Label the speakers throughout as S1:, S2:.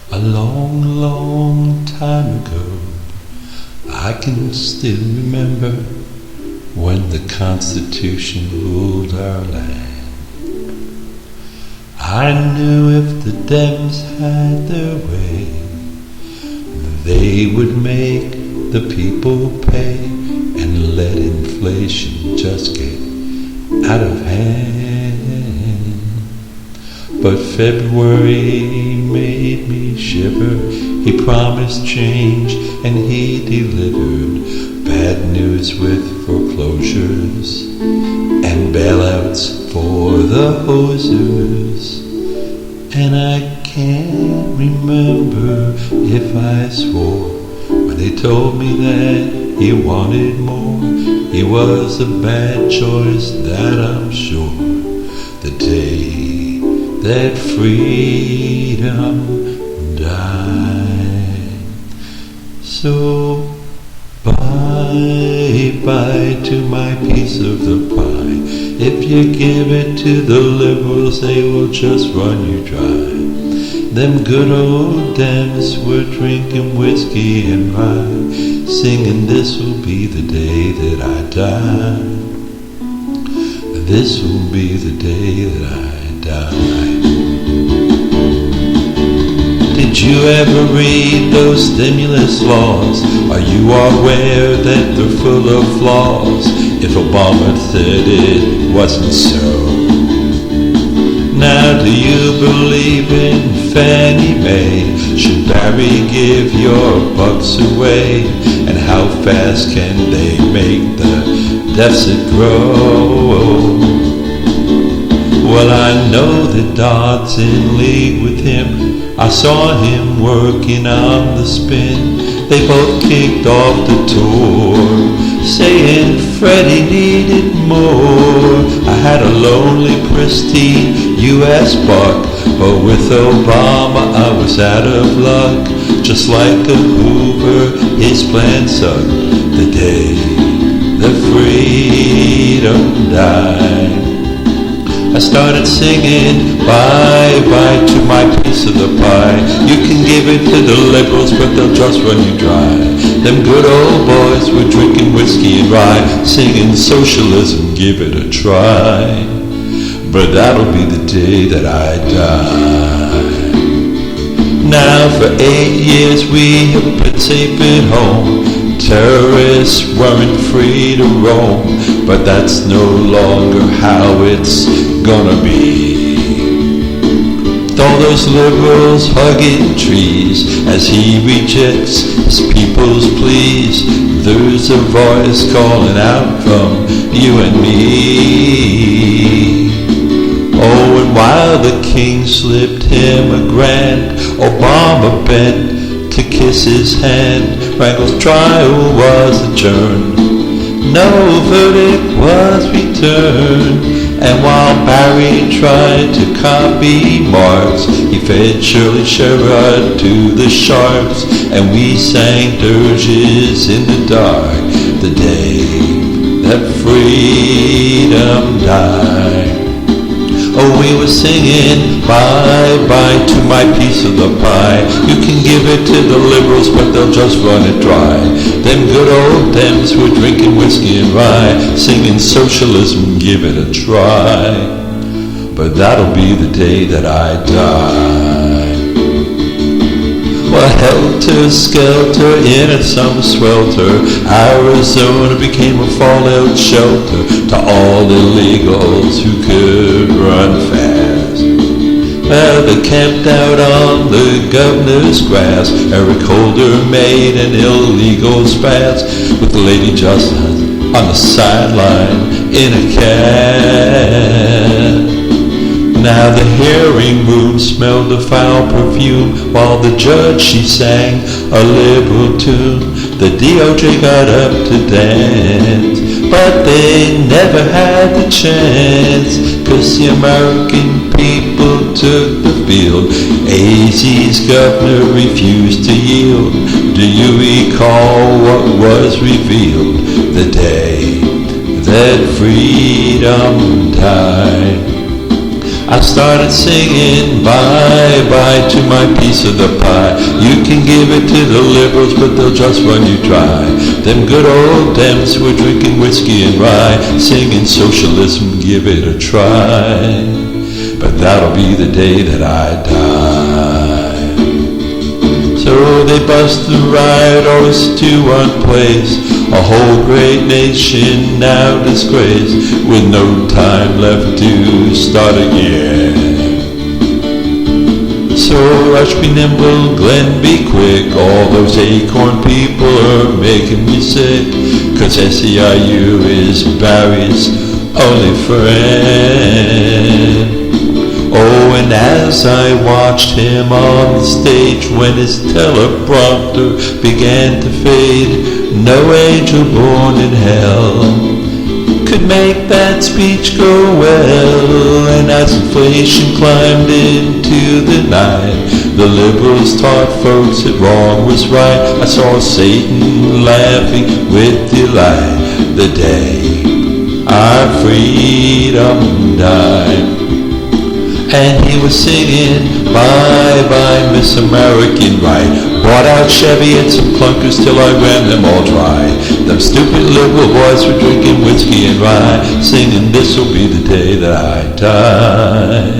S1: A long, long time ago, I can still remember when the Constitution ruled our land. I knew if the Dems had their way, they would make the people pay and let inflation just get out of hand. But February made me shiver. He promised change and he delivered bad news with foreclosures and bailouts for the hosers. And I can't remember if I swore when they told me that he wanted more. He was a bad choice, that I'm sure. The day that freedom died. So bye-bye to my piece of the pie. If you give it to the liberals, they will just run you dry. Them good old Dems were drinking whiskey and rye, singing this will be the day that I die. This will be the day that I die. Did you ever read those stimulus laws? Are you aware that they're full of flaws? If Obama said it wasn't so. Now do you believe in Fannie Mae? Should Barry give your bucks away? And how fast can they make the deficit grow? Well, I know that Dodd's in league with him. I saw him working on the spin. They both kicked off the tour, saying Freddie needed more. I had a lonely, pristine U.S. buck, but with Obama I was out of luck. Just like a Hoover, his plan sucked the day the freedom died. I started singing bye-bye to my piece of the pie. You can give it to the liberals, but they'll just run you dry. Them good old boys were drinking whiskey and rye, singing socialism, give it a try. But that'll be the day that I die. Now for 8 years we have been safe at home. Terrorists weren't free to roam, but that's no longer how it's gonna be. With all those liberals hugging trees as he rejects his people's pleas, there's a voice calling out from you and me. Oh, and while the king slipped him a grand, Obama bent to kiss his hand. Wrangle's trial was adjourned, no verdict was returned. And while Barry tried to copy Marx, he fed Shirley Sherrod to the sharks, and we sang dirges in the dark the day that freedom died. Oh, we were singing bye-bye to my piece of the pie. You can give it to the liberals, but they'll just run it dry. Them good old Dems were drinking whiskey and rye, singing socialism, give it a try. But that'll be the day that I die. Well, helter-skelter in a summer swelter, Arizona became a fallout shelter to all illegals who could run fast. Well, they camped out on the governor's grass. Eric Holder made an illegal spaz with Lady Justice on the sideline in a cab. Now the hearing room smelled of foul perfume, while the judge, she sang a liberal tune. The DOJ got up to dance, but they never had the chance, 'cause the American people took the field. AZ's governor refused to yield. Do you recall what was revealed the day that freedom died? I started singing bye-bye to my piece of the pie. You can give it to the liberals, but they'll just run you dry. Them good old Dems were drinking whiskey and rye, singing socialism, give it a try. But that'll be the day that I die. So they bust the riot always to one place, a whole great nation now disgraced, with no time left to start again. So rush, be nimble, Glenn, be quick, all those acorn people are making me sick, 'cause SEIU is Barry's only friend. Oh, and as I watched him on the stage when his teleprompter began to fade, no angel born in hell could make that speech go well. And as inflation climbed into the night, the liberals taught folks that wrong was right. I saw Satan laughing with delight the day our freedom died. And he was singing bye-bye Miss American Right. Bought out Chevy and some clunkers till I ran them all dry. Them stupid liberal boys were drinking whiskey and rye, singing this'll be the day that I die.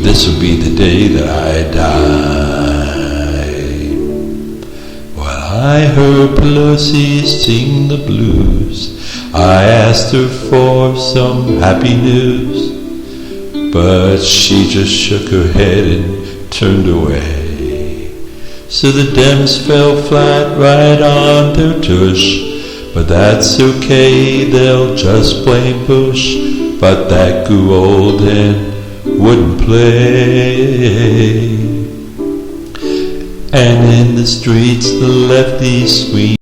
S1: This'll be the day that I die. Well, I heard Pelosi sing the blues. I asked her for some happy news, but she just shook her head and turned away. So the Dems fell flat right on their tush, but that's okay, they'll just blame Bush. But that goo old and wouldn't play. And in the streets the lefties scream.